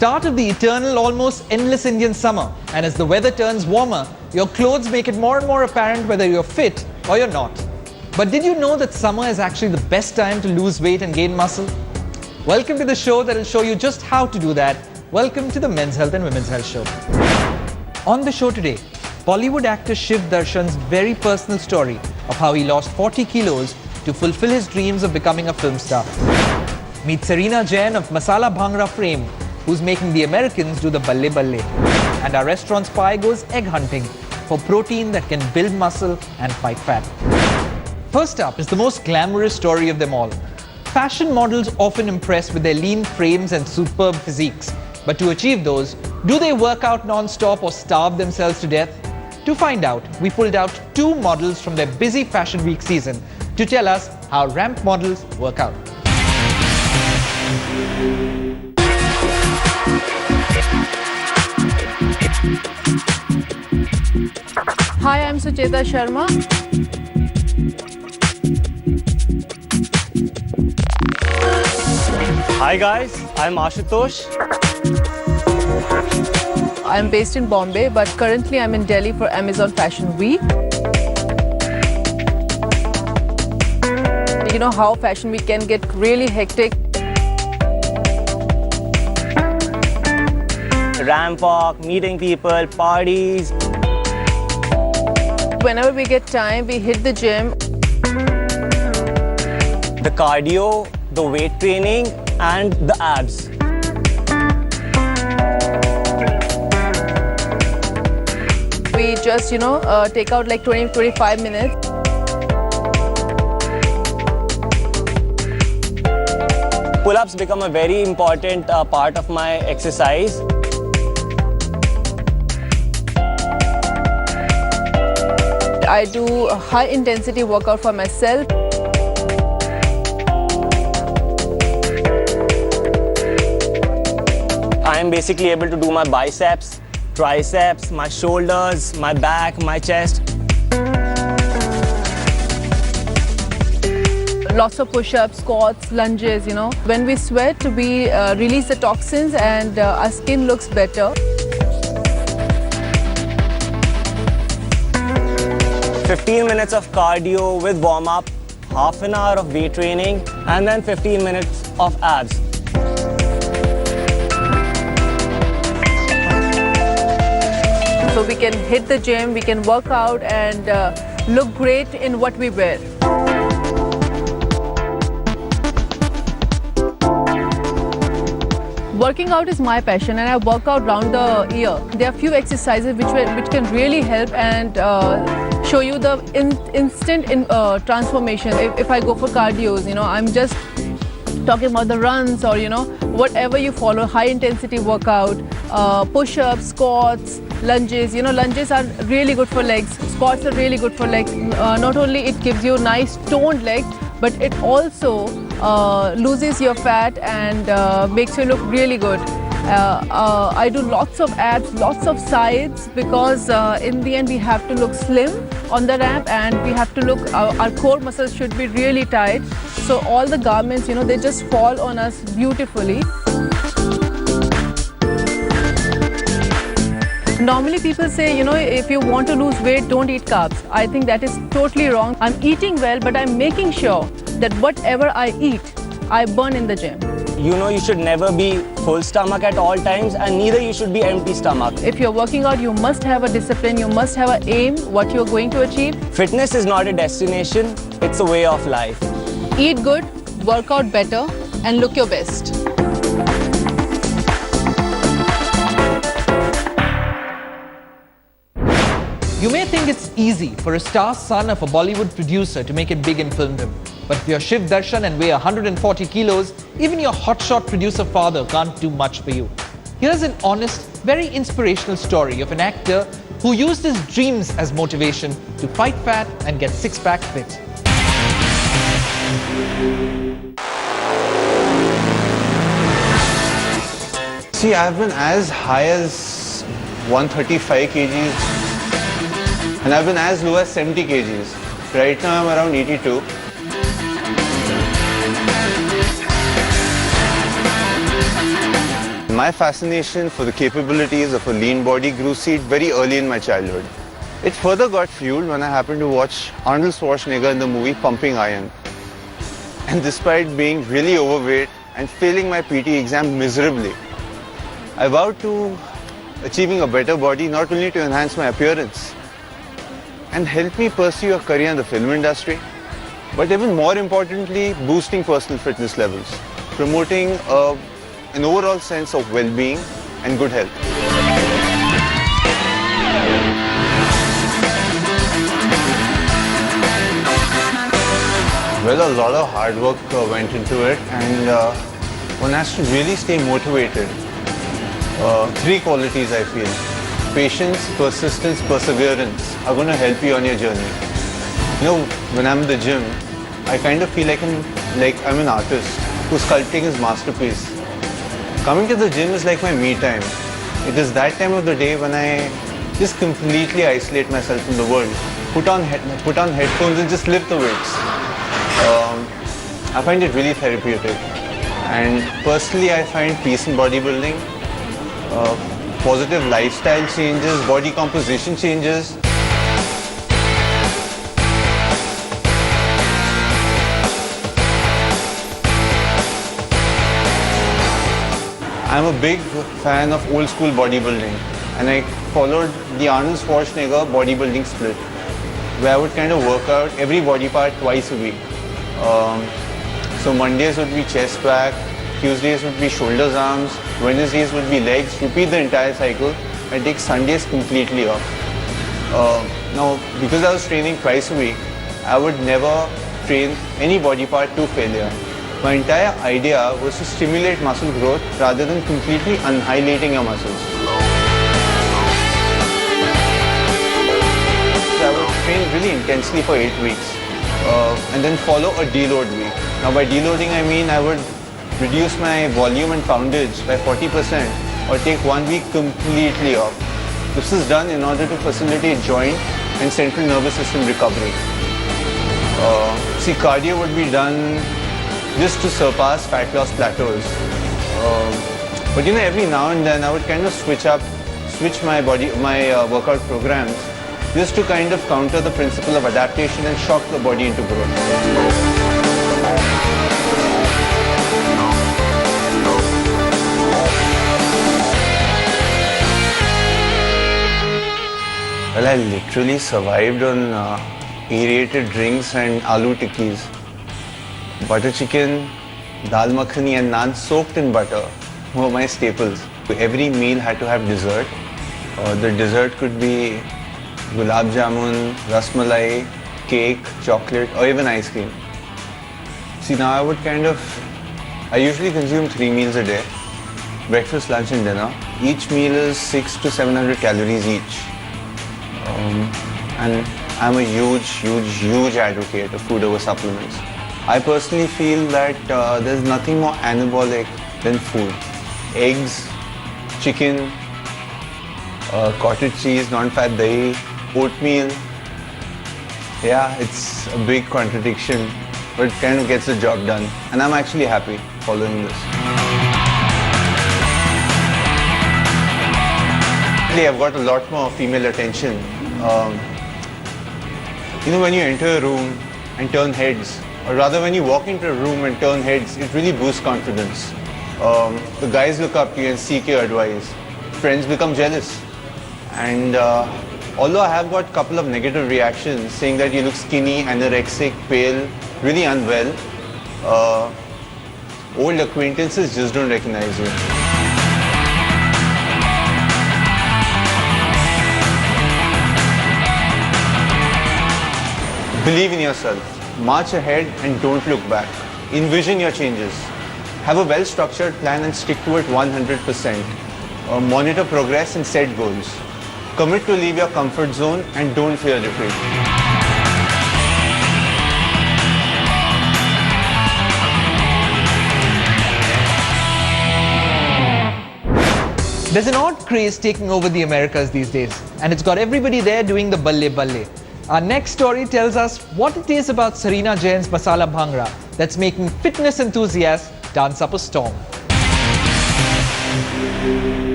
start of the eternal, almost endless Indian summer, and as the weather turns warmer, your clothes make it more and more apparent whether you're fit or you're not. But did you know that summer is actually the best time to lose weight and gain muscle? Welcome to the show that will show you just how to do that. Welcome to the Men's Health and Women's Health Show. On the show today, Bollywood actor Shiv Darshan's very personal story of how he lost 40 kilos to fulfill his dreams of becoming a film star. Meet Serena Jane of Masala Bhangra fame, who's making the Americans do the balle balle. And our restaurant spy goes egg hunting for protein that can build muscle and fight fat. First up is the most glamorous story of them all. Fashion models often impress with their lean frames and superb physiques. But to achieve those, do they work out non-stop or starve themselves to death? To find out, we pulled out two models from their busy Fashion Week season to tell us how ramp models work out. Hi, I'm Sucheta Sharma. Hi guys, I'm Ashutosh. I'm based in Bombay, but currently I'm in Delhi for Amazon Fashion Week. You know how Fashion Week can get really hectic. Ramp walk, meeting people, parties. Whenever we get time, we hit the gym. The cardio, the weight training and the abs. We just, take out like 20-25 minutes. Pull-ups become a very important part of my exercise. I do a high intensity workout for myself. I am basically able to do my biceps, triceps, my shoulders, my back, my chest. Lots of push-ups, squats, lunges, When we sweat, we release the toxins and our skin looks better. 15 minutes of cardio with warm-up, half an hour of weight training, and then 15 minutes of abs. So we can hit the gym, we can work out and look great in what we wear. Working out is my passion and I work out round the year. There are few exercises which can really help and show you the instant transformation. If I go for cardios, I'm just talking about the runs or whatever you follow, high intensity workout, push-ups, squats, lunges. Lunges are really good for legs, squats are really good for legs. Not only it gives you nice toned legs, but it also loses your fat and makes you look really good. I do lots of abs, lots of sides because in the end we have to look slim on the ramp and we have to look, our core muscles should be really tight. So all the garments, they just fall on us beautifully. Normally people say, if you want to lose weight, don't eat carbs. I think that is totally wrong. I'm eating well, but I'm making sure that whatever I eat, I burn in the gym. You should never be full stomach at all times and neither you should be empty stomach. If you're working out, you must have a discipline, you must have an aim, what you're going to achieve. Fitness is not a destination, it's a way of life. Eat good, work out better and look your best. You may think it's easy for a star son of a Bollywood producer to make it big in filmdom. But if you're Shiv Darshan and weigh 140 kilos, even your hotshot producer father can't do much for you. Here's an honest, very inspirational story of an actor who used his dreams as motivation to fight fat and get six-pack fit. See, I've been as high as 135 kgs and I've been as low as 70 kgs. Right now I'm around 82. my fascination for the capabilities of a lean body grew seed very early in my childhood. It further got fueled when I happened to watch Arnold Schwarzenegger in the movie Pumping Iron. And despite being really overweight and failing my PT exam miserably, I vowed to achieving a better body not only to enhance my appearance and help me pursue a career in the film industry, but even more importantly, boosting personal fitness levels, promoting an overall sense of well-being and good health. Well, a lot of hard work went into it, and one has to really stay motivated. Three qualities I feel: patience, persistence, perseverance are going to help you on your journey. You know, when I'm in the gym, I kind of feel like I'm an artist who's sculpting his masterpiece. Coming to the gym is like my me time. It is that time of the day when I just completely isolate myself from the world, put on headphones and just lift the weights. I find it really therapeutic, and personally I find peace in bodybuilding, positive lifestyle changes, body composition changes. I'm a big fan of old school bodybuilding, and I followed the Arnold Schwarzenegger bodybuilding split, where I would kind of work out every body part twice a week. So Mondays would be chest back, Tuesdays would be shoulders, arms, Wednesdays would be legs, repeat the entire cycle, and take Sundays completely off. Now, because I was training twice a week, I would never train any body part to failure. My entire idea was to stimulate muscle growth rather than completely annihilating your muscles. So I would train really intensely for 8 weeks and then follow a deload week. Now by deloading I mean I would reduce my volume and poundage by 40% or take 1 week completely off. This is done in order to facilitate joint and central nervous system recovery. See, cardio would be done just to surpass fat loss plateaus. But you know, every now and then I would kind of switch my workout programs just to kind of counter the principle of adaptation and shock the body into growth. Well, I literally survived on aerated drinks and aloo tikkis. Butter chicken, dal makhani and naan soaked in butter were my staples. Every meal had to have dessert. The dessert could be gulab jamun, ras malai, cake, chocolate or even ice cream. See, now I usually consume 3 meals a day. Breakfast, lunch and dinner. Each meal is 600 to 700 calories each. And I'm a huge advocate of food over supplements. I personally feel that there's nothing more anabolic than food. Eggs, chicken, cottage cheese, non-fat dahi, oatmeal. Yeah, it's a big contradiction, but it kind of gets the job done. And I'm actually happy following this. I've got a lot more female attention. You know, when you enter a room and turn heads, or rather when you walk into a room and turn heads, it really boosts confidence. The guys look up to you and seek your advice. Friends become jealous. And although I have got a couple of negative reactions saying that you look skinny, anorexic, pale, really unwell, old acquaintances just don't recognize you. Believe in yourself, march ahead and don't look back. Envision your changes. Have a well-structured plan and stick to it 100%. Monitor progress and set goals. Commit to leave your comfort zone and don't fear defeat. There's an odd craze taking over the Americas these days, and it's got everybody there doing the balle balle. Our next story tells us what it is about Serena Jane's masala bhangra that's making fitness enthusiasts dance up a storm.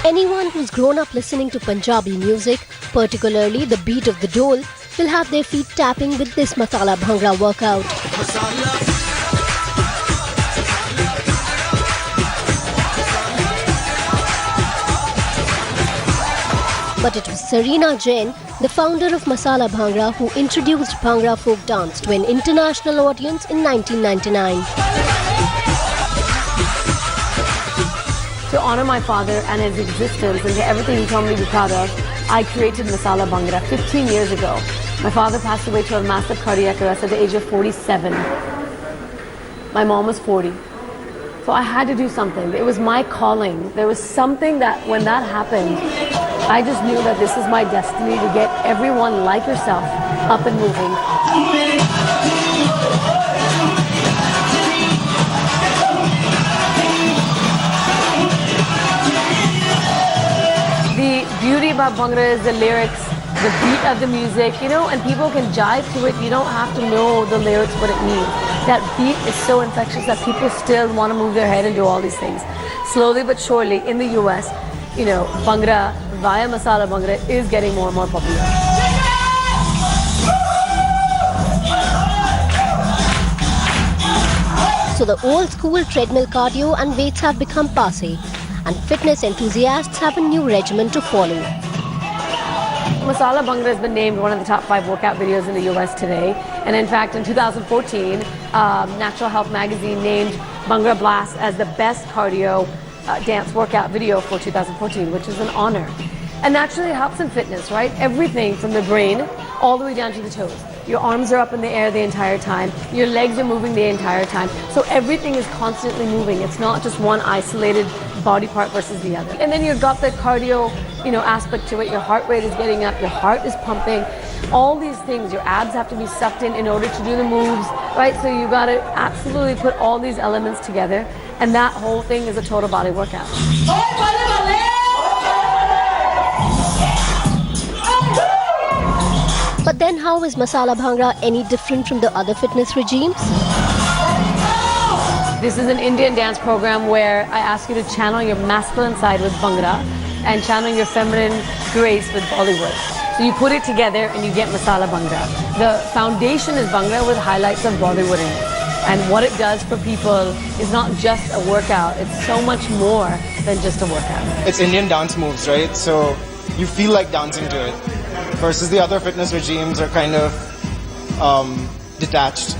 Anyone who's grown up listening to Punjabi music, particularly the beat of the dole, will have their feet tapping with this Masala Bhangra workout. But it was Serena Jane, the founder of Masala Bhangra, who introduced Bhangra folk dance to an international audience in 1999. To honor my father and his existence and to everything he told me to be proud of, I created Masala Bhangra 15 years ago. My father passed away to a massive cardiac arrest at the age of 47. My mom was 40. So I had to do something. It was my calling. There was something that when that happened, I just knew that this is my destiny to get everyone like yourself up and moving. The beauty about Bhangra is the lyrics, the beat of the music, and people can jive to it. You don't have to know the lyrics, what it means. That beat is so infectious that people still want to move their head and do all these things. Slowly but surely, in the US, Bhangra via Masala Bhangra is getting more and more popular. So the old school treadmill cardio and weights have become passé, and fitness enthusiasts have a new regimen to follow. Masala Bhangra has been named one of the top 5 workout videos in the US today. And in fact, in 2014, Natural Health magazine named Bhangra Blast as the best cardio dance workout video for 2014, which is an honor. And naturally, it helps in fitness, right? Everything from the brain all the way down to the toes. Your arms are up in the air the entire time. Your legs are moving the entire time. So everything is constantly moving. It's not just one isolated body part versus the other. And then you've got the cardio, aspect to it. Your heart rate is getting up. Your heart is pumping. All these things, your abs have to be sucked in order to do the moves, right? So you got to absolutely put all these elements together. And that whole thing is a total body workout. But then how is Masala Bhangra any different from the other fitness regimes? This is an Indian dance program where I ask you to channel your masculine side with Bhangra and channel your feminine grace with Bollywood. So you put it together and you get Masala Bhangra. The foundation is Bhangra with highlights of Bollywood in it. And what it does for people is not just a workout, it's so much more than just a workout. It's Indian dance moves, right? So you feel like dancing to it. Versus the other fitness regimes are kind of detached.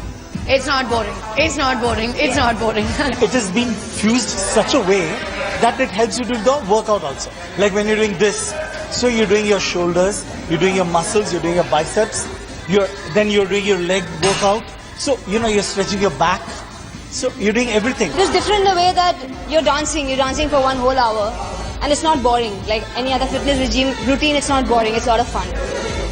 It's not boring. It's not boring. It's not boring. It has been fused such a way that it helps you do the workout also. Like when you're doing this, so you're doing your shoulders, you're doing your muscles, you're doing your biceps, then you're doing your leg workout. So, you're stretching your back. So you're doing everything. It's different the way that you're dancing for 1 whole hour. And it's not boring. Like any other fitness regime routine, it's not boring. It's a lot of fun.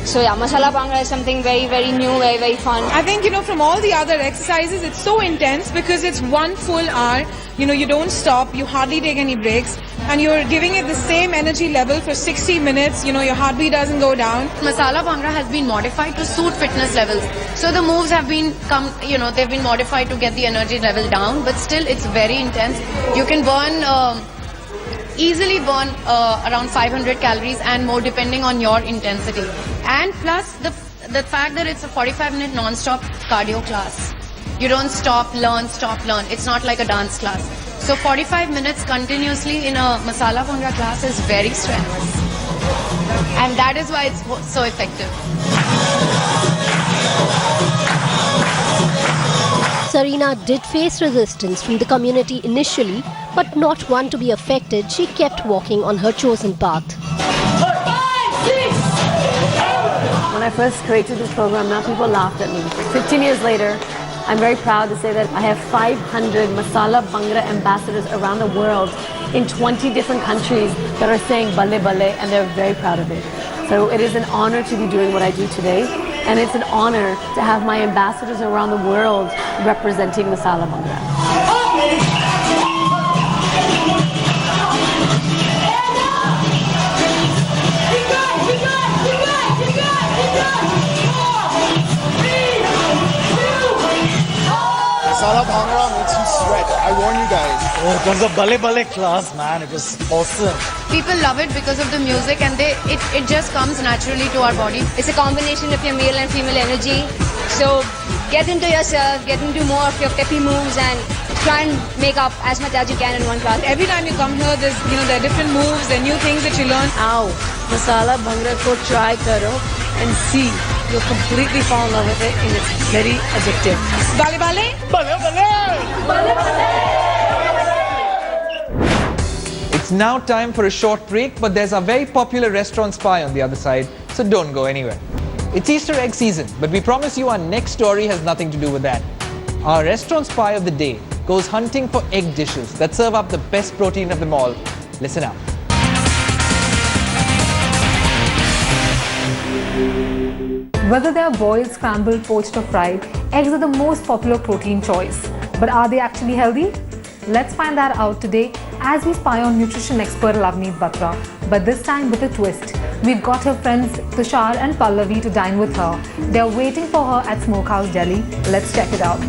So yeah, Masala Bhangra is something very, very new, very, very fun. I think, from all the other exercises, it's so intense because it's 1 full hour. You don't stop, you hardly take any breaks. And you're giving it the same energy level for 60 minutes. Your heartbeat doesn't go down. Masala Bhangra has been modified to suit fitness levels. So the moves have been they've been modified to get the energy level down. But still, it's very intense. You can easily burn around 500 calories and more depending on your intensity. And plus the fact that it's a 45-minute non-stop cardio class. You don't stop, learn. It's not like a dance class. So 45 minutes continuously in a Masala Bhangra class is very strenuous. And that is why it's so effective. Serena did face resistance from the community initially, but not one to be affected, she kept walking on her chosen path. When I first created this program, now people laughed at me. 15 years later, I'm very proud to say that I have 500 Masala Bhangra ambassadors around the world in 20 different countries that are saying Balle Balle, and they're very proud of it. So it is an honor to be doing what I do today, and it's an honor to have my ambassadors around the world representing Masala Bhangra. Oh, it was a ballet class, man. It was awesome. People love it because of the music and it just comes naturally to our body. It's a combination of your male and female energy. So get into yourself, get into more of your peppy moves and try and make up as much as you can in one class. Every time you come here, there's there are different moves, there are new things that you learn. Ow, masala bhangra ko try karo and see. You'll completely fall in love with it and it's very addictive. Bale bale? Ballet, ballet! Bale bale! It's now time for a short break, but there's a very popular restaurant spy on the other side, so don't go anywhere. It's Easter egg season, but we promise you our next story has nothing to do with that. Our restaurant spy of the day goes hunting for egg dishes that serve up the best protein of them all. Listen up. Whether they are boiled, scrambled, poached or fried, eggs are the most popular protein choice. But are they actually healthy? Let's find that out today as we spy on nutrition expert Lavneet Batra. But this time with a twist. We've got her friends Tushar and Pallavi to dine with her. They're waiting for her at Smokehouse Delhi. Let's check it out.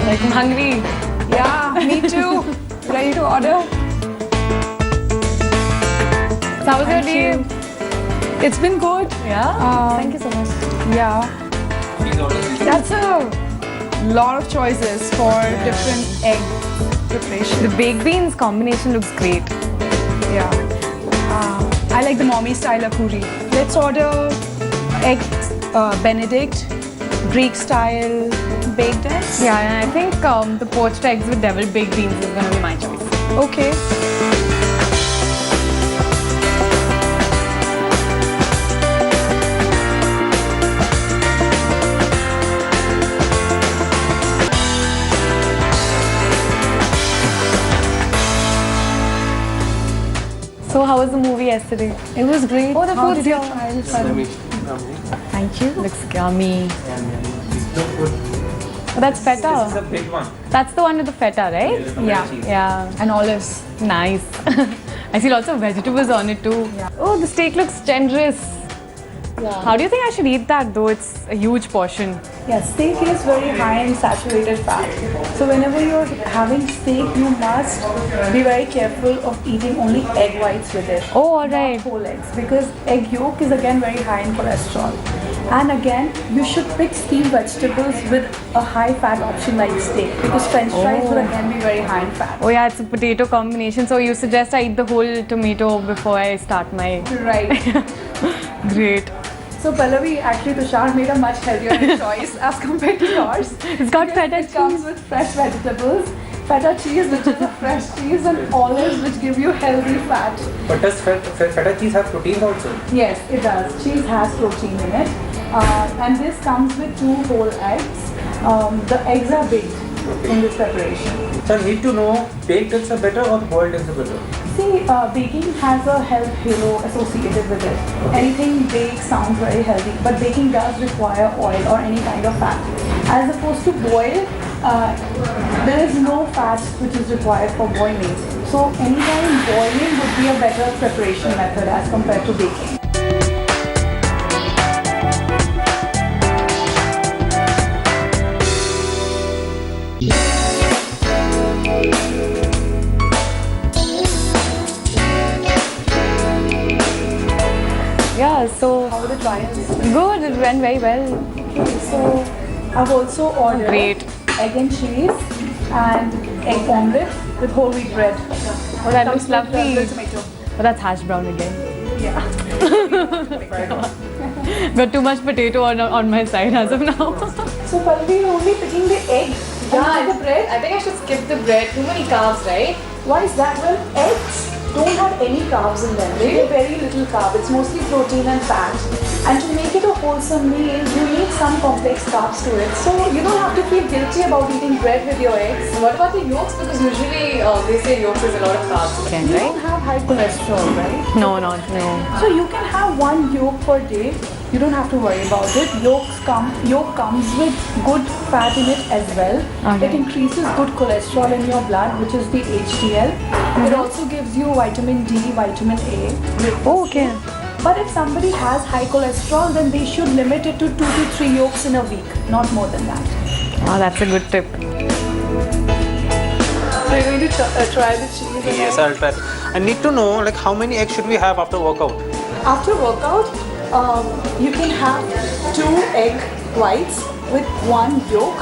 Like I'm hungry. Yeah, me too. Ready to order? So how was your day? It's been good. Yeah? Thank you so much. Yeah. That's a lot of choices for different egg preparation. The baked beans combination looks great. Yeah. I like the mommy style of curry. Let's order egg Benedict, Greek style baked eggs. Yeah, and I think the poached eggs with deviled baked beans is going to be my choice. Okay. So how was the movie yesterday? It was great. Oh, the How food's did you here. try this one? Thank you. Looks yummy. Oh, that's feta. This is a big one. That's the one with the feta, right? Yeah. Yeah. And olives. Nice. I see lots of vegetables on it too. Yeah. Oh, the steak looks generous. Yeah. How do you think I should eat that though? It's a huge portion. Yeah, steak is very high in saturated fat. So whenever you're having steak, you must be very careful of eating only egg whites with it. Oh, alright. Not whole eggs, because egg yolk is again very high in cholesterol. And again, you should pick steamed vegetables with a high fat option like steak, because French fries will again be very high in fat. Oh yeah, it's a potato combination. So you suggest I eat the whole tomato before I start my... Right. Great. So Pallavi, actually Tushar made a much healthier choice as compared to yours. It's got feta cheese. It comes with fresh vegetables, feta cheese which is a fresh cheese, and olives which give you healthy fat. But does feta cheese have proteins also? Yes, it does. Cheese has protein in it. And this comes with 2 whole eggs. The eggs are baked in this preparation. So I need to know, baked eggs are better or boiled eggs are better? See, baking has a health halo associated with it. Anything baked sounds very healthy, but baking does require oil or any kind of fat. As opposed to boiled, there is no fat which is required for boiling. So anytime boiling would be a better preparation method as compared to baking. Yeah, so... How were the trials? Good, it went very well. So I've also ordered Great. egg and cheese and egg omelette with whole wheat bread. Oh, that looks lovely. Oh, that's hash brown again. Yeah. Got too much potato on my side as of now. So Pallavi, you're only picking the egg. Yeah, the bread. I think I should skip the bread. Too many carbs, right? Why is that? Well, eggs don't have any carbs in them. They have very little carb. It's mostly protein and fat. And to make it a wholesome meal, you need some complex carbs to it. So you don't have to feel guilty about eating bread with your eggs. What about the yolks? Because usually they say yolks is a lot of carbs. You don't have high cholesterol, right? No. So you can have 1 yolk per day You don't have to worry about it. Yolk comes with good fat in it as well. Okay. It increases good cholesterol in your blood, which is the HDL. It also gives you vitamin D, vitamin A. Okay. But if somebody has high cholesterol, then they should limit it to 2 to 3 yolks in a week, not more than that. Oh, that's a good tip. So you're going to try the cheese? Yes, I'll try. I need to know like how many eggs should we have after workout? After workout, you can have 2 egg whites with 1 yolk.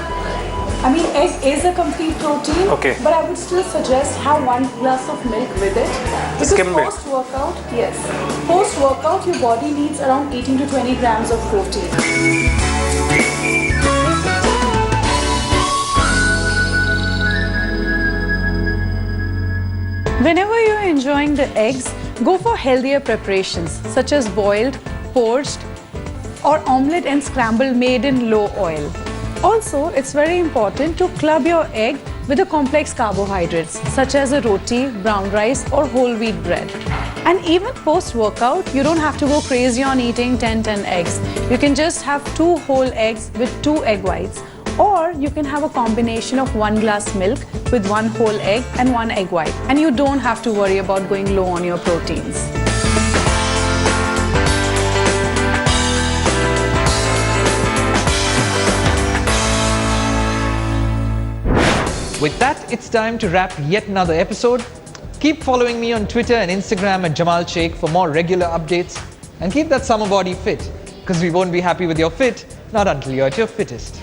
I mean, egg is a complete protein, Okay. but I would still suggest have 1 glass of milk with it. Because Skim milk. post-workout, yes. Post-workout, your body needs around 18 to 20 grams of protein. Whenever you're enjoying the eggs, go for healthier preparations such as boiled, poached, or omelette and scrambled made in low oil. Also, it's very important to club your egg with the complex carbohydrates such as a roti, brown rice, or whole wheat bread. And even post-workout, you don't have to go crazy on eating 10 eggs. You can just have 2 whole eggs with 2 egg whites. Or you can have a combination of 1 glass milk with 1 whole egg and 1 egg white. And you don't have to worry about going low on your proteins. With that, it's time to wrap yet another episode. Keep following me on Twitter and Instagram at Jamal Sheikh for more regular updates. And keep that summer body fit, because we won't be happy with your fit, not until you're at your fittest.